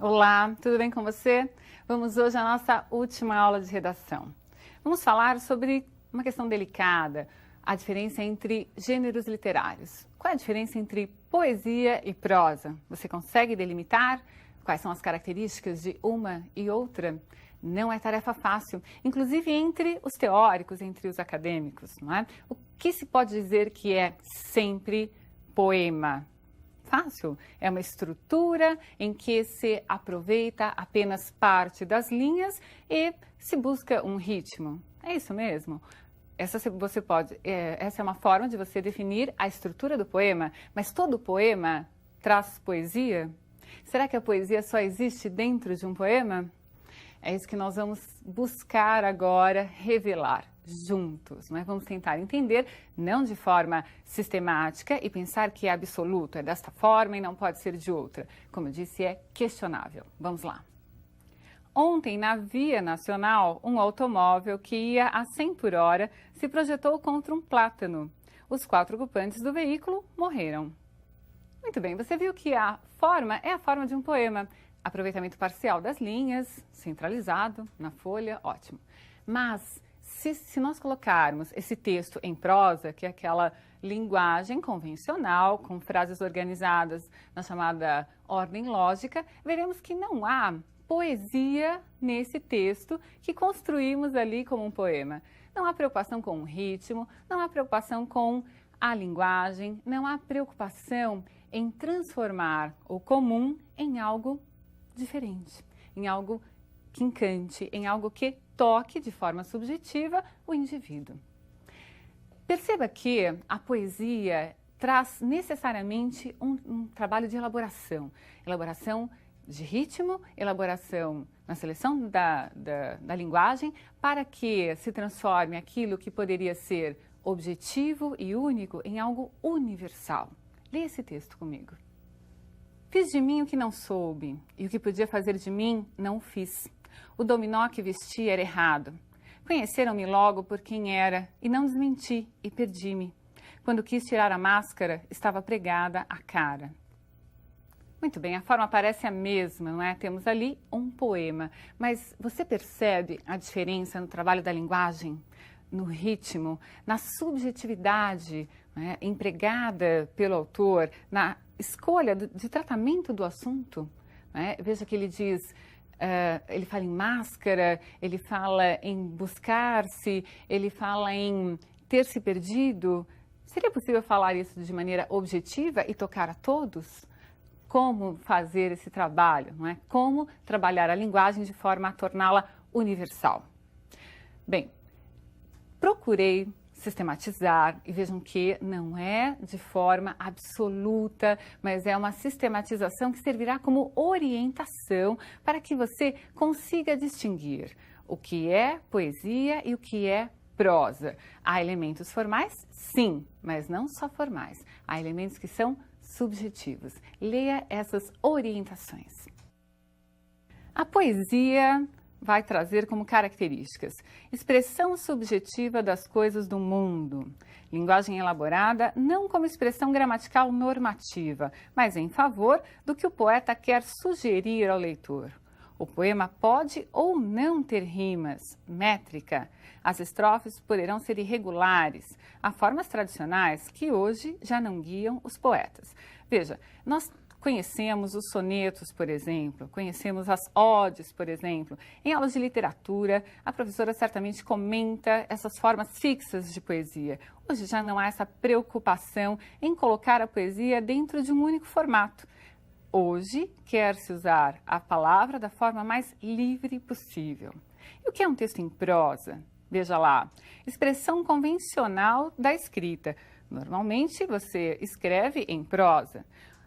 Olá, tudo bem com você? Vamos hoje à nossa última aula de redação. Vamos falar sobre uma questão delicada, a diferença entre gêneros literários. Qual é a diferença entre poesia e prosa? Você consegue delimitar quais são as características de uma e outra? Não é tarefa fácil, inclusive entre os teóricos, entre os acadêmicos, não é? O que se pode dizer que é sempre poema? Fácil, é uma estrutura em que se aproveita apenas parte das linhas e se busca um ritmo. É isso mesmo? Essa é uma forma de você definir a estrutura do poema, mas todo poema traz poesia? Será que a poesia só existe dentro de um poema? É isso que nós vamos buscar agora revelar juntos, não é? Vamos tentar entender, não de forma sistemática e pensar que é absoluto, é desta forma e não pode ser de outra. Como eu disse, é questionável. Vamos lá. Ontem, na Via Nacional, um automóvel que ia a 100 por hora se projetou contra um plátano. Os 4 ocupantes do veículo morreram. Muito bem, você viu que a forma é a forma de um poema. Aproveitamento parcial das linhas, centralizado na folha, ótimo. Mas se nós colocarmos esse texto em prosa, que é aquela linguagem convencional, com frases organizadas na chamada ordem lógica, veremos que não há poesia nesse texto que construímos ali como um poema. Não há preocupação com o ritmo, não há preocupação com a linguagem, não há preocupação em transformar o comum em algo diferente, em algo que encante, em algo que toque de forma subjetiva o indivíduo. Perceba que a poesia traz necessariamente um trabalho de elaboração de ritmo, elaboração na seleção da linguagem, para que se transforme aquilo que poderia ser objetivo e único em algo universal. Leia esse texto comigo. Fiz de mim o que não soube, e o que podia fazer de mim, não fiz. O dominó que vesti era errado. Conheceram-me logo por quem era, e não desmenti, e perdi-me. Quando quis tirar a máscara, estava pregada a cara. Muito bem, a forma parece a mesma, não é? Temos ali um poema, mas você percebe a diferença no trabalho da linguagem, no ritmo, na subjetividade, né, empregada pelo autor, na escolha de tratamento do assunto, né? Veja que ele diz, ele fala em máscara, ele fala em buscar-se, ele fala em ter se perdido. Seria possível falar isso de maneira objetiva e tocar a todos? Como fazer esse trabalho, não é? Como trabalhar a linguagem de forma a torná-la universal? Bem, procurei sistematizar e vejam que não é de forma absoluta, mas é uma sistematização que servirá como orientação para que você consiga distinguir o que é poesia e o que é prosa. Há elementos formais? Sim, mas não só formais. Há elementos que são subjetivos. Leia essas orientações. A poesia vai trazer como características expressão subjetiva das coisas do mundo, linguagem elaborada não como expressão gramatical normativa, mas em favor do que o poeta quer sugerir ao leitor. O poema pode ou não ter rimas, métrica. As estrofes poderão ser irregulares. Há formas tradicionais que hoje já não guiam os poetas. Veja, nós conhecemos os sonetos, por exemplo, conhecemos as odes, por exemplo. Em aulas de literatura, a professora certamente comenta essas formas fixas de poesia. Hoje já não há essa preocupação em colocar a poesia dentro de um único formato. Hoje, quer-se usar a palavra da forma mais livre possível. E o que é um texto em prosa? Veja lá, expressão convencional da escrita. Normalmente, você escreve em prosa.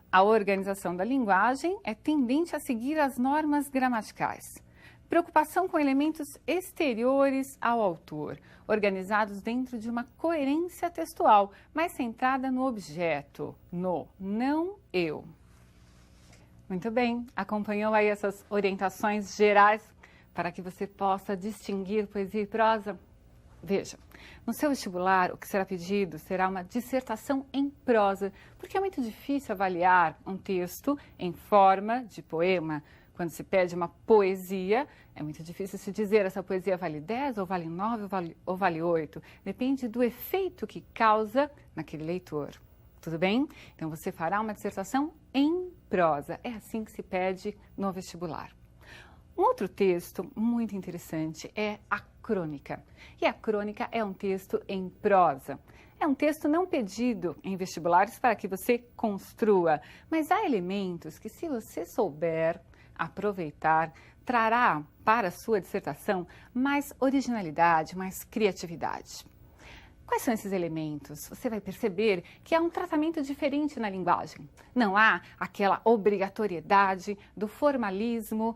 A organização da linguagem é tendente a seguir as normas gramaticais. Preocupação com elementos exteriores ao autor, organizados dentro de uma coerência textual, mais centrada no objeto, no não eu. Muito bem, acompanhou aí essas orientações gerais para que você possa distinguir poesia e prosa? Veja, no seu vestibular, o que será pedido será uma dissertação em prosa, porque é muito difícil avaliar um texto em forma de poema. Quando se pede uma poesia, é muito difícil se dizer essa poesia vale 10, ou vale 9, ou vale 8. Depende do efeito que causa naquele leitor. Tudo bem? Então você fará uma dissertação em prosa. É assim que se pede no vestibular. Um outro texto muito interessante é a crônica. E a crônica é um texto em prosa. É um texto não pedido em vestibulares para que você construa, mas há elementos que, se você souber aproveitar, trará para a sua dissertação mais originalidade, mais criatividade. Quais são esses elementos? Você vai perceber que há um tratamento diferente na linguagem. Não há aquela obrigatoriedade do formalismo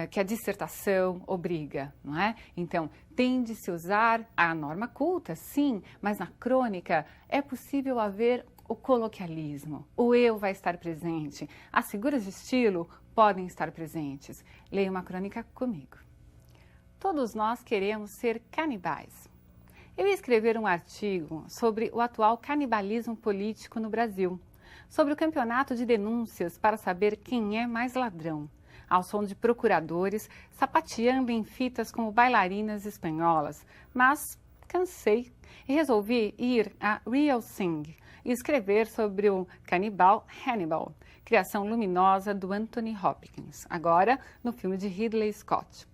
que a dissertação obriga, não é? Então, tem de se usar a norma culta, sim, mas na crônica é possível haver o coloquialismo. O eu vai estar presente. As figuras de estilo podem estar presentes. Leia uma crônica comigo. Todos nós queremos ser canibais. Eu ia escrever um artigo sobre o atual canibalismo político no Brasil, sobre o campeonato de denúncias para saber quem é mais ladrão, ao som de procuradores sapateando em fitas como bailarinas espanholas, mas cansei e resolvi ir a Real Thing e escrever sobre o canibal Hannibal, criação luminosa do Anthony Hopkins, agora no filme de Ridley Scott.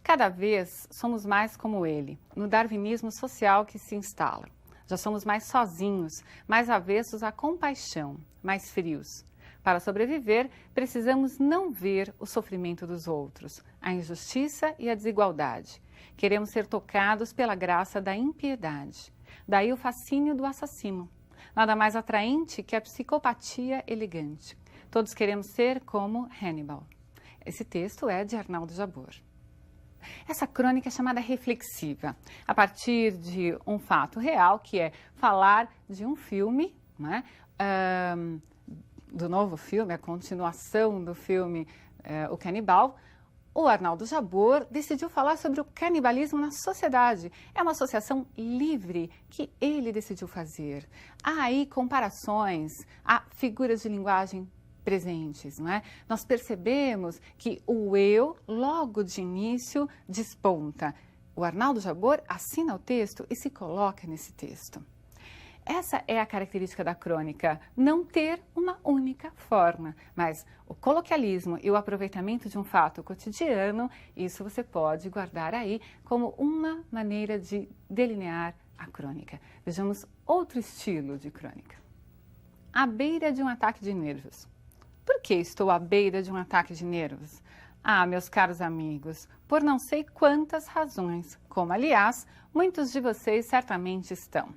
Cada vez somos mais como ele, no darwinismo social que se instala. Já somos mais sozinhos, mais avessos à compaixão, mais frios. Para sobreviver, precisamos não ver o sofrimento dos outros, a injustiça e a desigualdade. Queremos ser tocados pela graça da impiedade. Daí o fascínio do assassino. Nada mais atraente que a psicopatia elegante. Todos queremos ser como Hannibal. Esse texto é de Arnaldo Jabor. Essa crônica é chamada reflexiva, a partir de um fato real, que é falar de um filme, né? Do novo filme, a continuação do filme O Canibal. O Arnaldo Jabor decidiu falar sobre o canibalismo na sociedade. É uma associação livre que ele decidiu fazer. Há aí comparações, há figuras de linguagem presentes, não é? Nós percebemos que o eu, logo de início, desponta. O Arnaldo Jabor assina o texto e se coloca nesse texto. Essa é a característica da crônica, não ter uma única forma, mas o coloquialismo e o aproveitamento de um fato cotidiano, isso você pode guardar aí como uma maneira de delinear a crônica. Vejamos outro estilo de crônica. À beira de um ataque de nervos. Por que estou à beira de um ataque de nervos? Ah, meus caros amigos, por não sei quantas razões, como aliás, muitos de vocês certamente estão.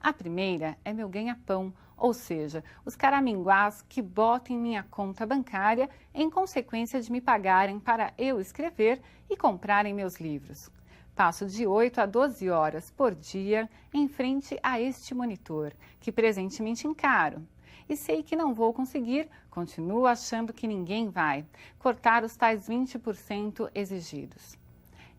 A primeira é meu ganha-pão, ou seja, os caraminguás que botam em minha conta bancária em consequência de me pagarem para eu escrever e comprarem meus livros. Passo de 8 a 12 horas por dia em frente a este monitor, que presentemente encaro. E sei que não vou conseguir, continuo achando que ninguém vai, cortar os tais 20% exigidos.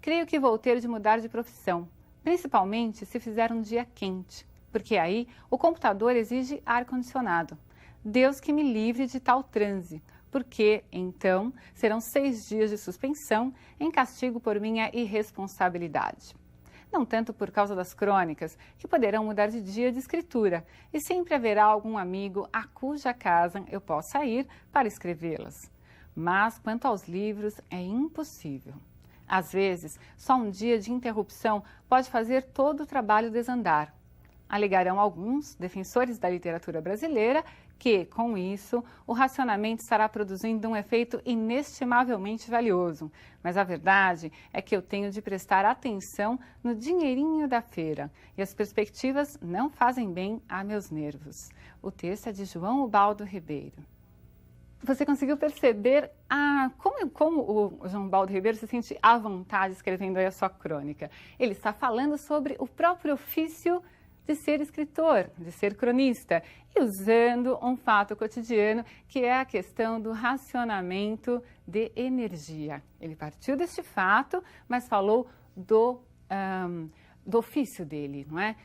Creio que vou ter de mudar de profissão, principalmente se fizer um dia quente, porque aí o computador exige ar-condicionado. Deus que me livre de tal transe, porque, então, serão 6 dias de suspensão em castigo por minha irresponsabilidade. Não tanto por causa das crônicas, que poderão mudar de dia de escritura, e sempre haverá algum amigo a cuja casa eu possa ir para escrevê-las. Mas, quanto aos livros, é impossível. Às vezes, só um dia de interrupção pode fazer todo o trabalho desandar. Alegarão alguns defensores da literatura brasileira que, com isso, o racionamento estará produzindo um efeito inestimavelmente valioso. Mas a verdade é que eu tenho de prestar atenção no dinheirinho da feira e as perspectivas não fazem bem a meus nervos. O texto é de João Ubaldo Ribeiro. Você conseguiu perceber como o João Ubaldo Ribeiro se sente à vontade escrevendo aí a sua crônica? Ele está falando sobre o próprio ofício de ser escritor, de ser cronista, e usando um fato cotidiano que é a questão do racionamento de energia. Ele partiu deste fato, mas falou do ofício dele, não é?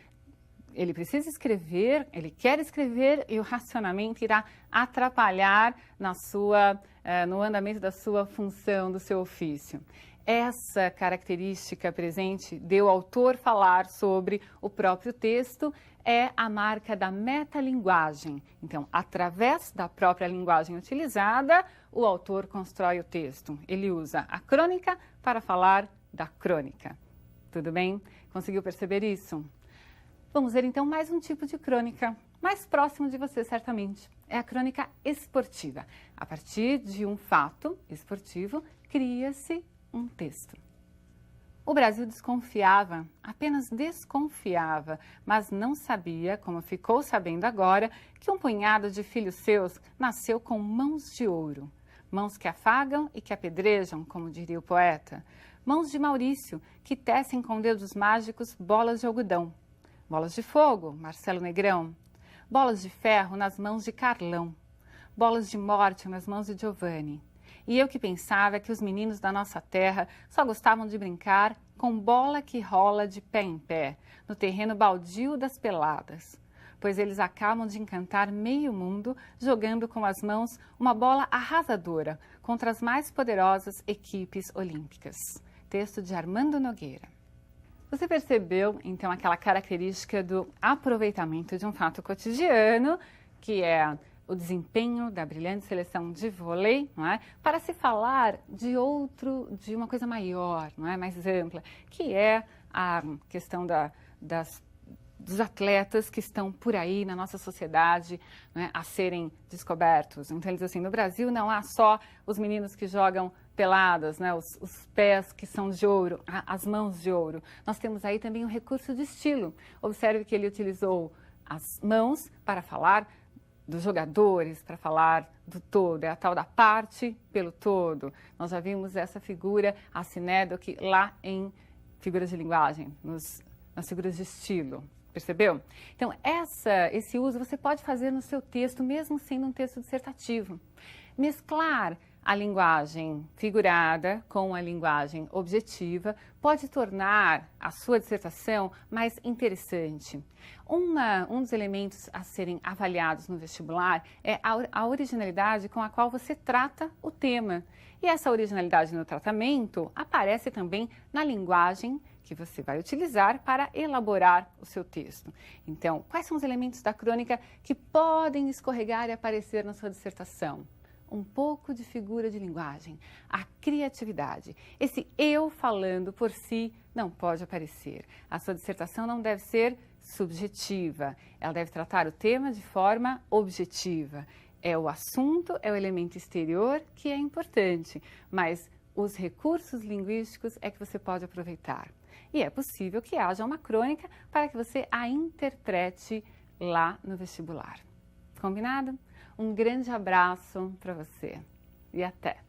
Ele precisa escrever, ele quer escrever e o racionamento irá atrapalhar na sua no andamento da sua função, do seu ofício. Essa característica presente de o autor falar sobre o próprio texto é a marca da metalinguagem. Então, através da própria linguagem utilizada, o autor constrói o texto. Ele usa a crônica para falar da crônica. Tudo bem? Conseguiu perceber isso? Vamos ver então mais um tipo de crônica, mais próximo de você certamente. É a crônica esportiva. A partir de um fato esportivo, cria-se um texto. O Brasil desconfiava, apenas desconfiava, mas não sabia, como ficou sabendo agora, que um punhado de filhos seus nasceu com mãos de ouro. Mãos que afagam e que apedrejam, como diria o poeta. Mãos de Maurício, que tecem com dedos mágicos bolas de algodão. Bolas de fogo, Marcelo Negrão. Bolas de ferro nas mãos de Carlão. Bolas de morte nas mãos de Giovanni. E eu que pensava que os meninos da nossa terra só gostavam de brincar com bola que rola de pé em pé, no terreno baldio das peladas. Pois eles acabam de encantar meio mundo jogando com as mãos uma bola arrasadora contra as mais poderosas equipes olímpicas. Texto de Armando Nogueira. Você percebeu, então, aquela característica do aproveitamento de um fato cotidiano, que é o desempenho da brilhante seleção de vôlei, não é? Para se falar de uma coisa maior, não é? Mais ampla, que é a questão dos atletas que estão por aí na nossa sociedade, né, a serem descobertos. Então, eles dizem assim, no Brasil não há só os meninos que jogam peladas, né, os pés que são de ouro, as mãos de ouro. Nós temos aí também um recurso de estilo. Observe que ele utilizou as mãos para falar dos jogadores, para falar do todo, é a tal da parte pelo todo. Nós já vimos essa figura, a Cinédoque, lá em figuras de linguagem, nas figuras de estilo. Percebeu? Então, esse uso você pode fazer no seu texto, mesmo sendo um texto dissertativo. Mesclar a linguagem figurada com a linguagem objetiva pode tornar a sua dissertação mais interessante. Um dos elementos a serem avaliados no vestibular é a originalidade com a qual você trata o tema. E essa originalidade no tratamento aparece também na linguagem que você vai utilizar para elaborar o seu texto. Então, quais são os elementos da crônica que podem escorregar e aparecer na sua dissertação? Um pouco de figura de linguagem, a criatividade. Esse eu falando por si não pode aparecer. A sua dissertação não deve ser subjetiva, ela deve tratar o tema de forma objetiva. É o assunto, é o elemento exterior que é importante, mas os recursos linguísticos é que você pode aproveitar. E é possível que haja uma crônica para que você a interprete lá no vestibular. Combinado? Um grande abraço para você e até!